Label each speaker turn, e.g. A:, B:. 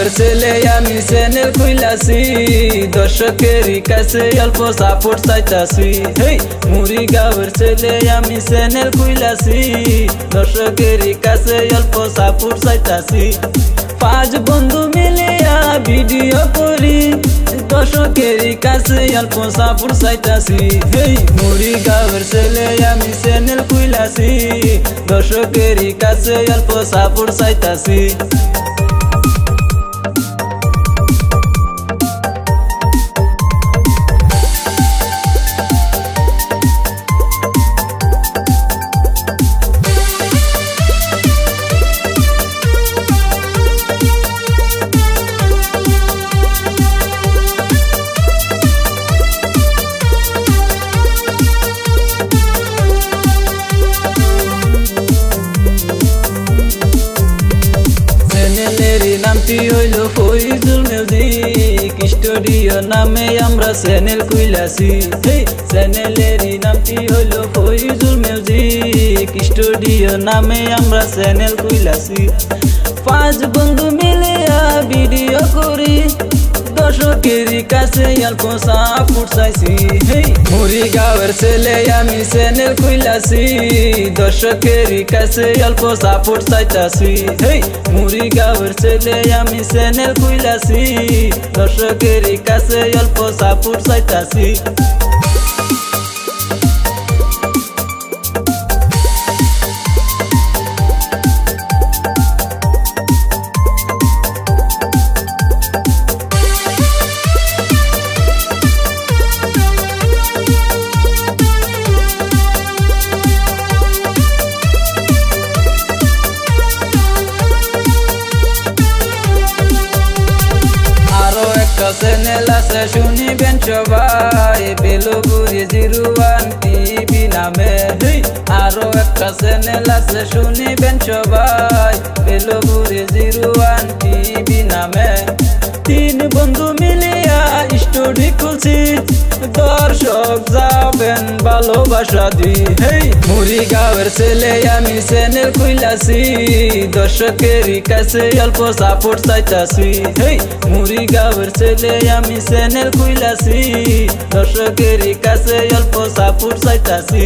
A: গাঁয়ের ছেলে আমি চ্যানেল খুইলাছি, দর্শকেরই কাছে অল্প সাপোর্ট চাইতাছি। হেই মুড়ি গাঁয়ের ছেলে আমি চ্যানেল খুইলাছি, দর্শকেরই কাছে অল্প সাপোর্ট চাইতাছি। 5 বন্ধু মিলিয়া ভিডিও করি, দর্শকেরই কাছে অল্প সাপোর্ট চাইতাছি। হেই মুড়ি গাঁয়ের ছেলে আমি চ্যানেল খুইলাছি, দর্শকেরই কাছে অল্প সাপোর্ট চাইতাছি। নামটি হইল ফয়জুল মিউজিক স্টুডিও নামে আমরা চ্যানেল খুইলাছি। চ্যানেলেরই নামটি হইল ফয়জুল মিউজিক স্টুডিও নামে আমরা চ্যানেল খুইলাছি। 5 বন্ধু মিলে ভিডিও করি, দর্শকেরই কাছে অল্প সাপোর্ট চাইছি। মুড়ি গাঁয়ের ছেলে আমি চ্যানেল খুইলাছি, দর্শকেরই কাছে অল্প সাপোর্ট চাইতাছি। মুড়ি গাঁয়ের ছেলে আমি চ্যানেল খুইলাছি, দর্শকেরই কাছে অল্প সাপোর্ট চাইতাছি। চ্যানেল আছে শুনিবেন সবাই, বেলগুড়ি 01 টিভি নামে। আরো একটা চ্যানেল আছে শুনিবেন সবাই, বেলগুড়ি 01 টিভি নামে। 3 বন্ধু মিলিয়া স্টুডিও খুলছি, দর্শক যাবেন ভালোবাসা দি। মুড়ি গাঁয়ের ছেলে আমি চ্যানেল খুইলাছি, দর্শকেরই কাছে অল্প সাপোর্ট চাইতাছি। মুড়ি গাঁয়ের ছেলে আমি চ্যানেল খুইলাছি, দর্শকেরই কাছে অল্প সাপোর্ট চাইতাছি।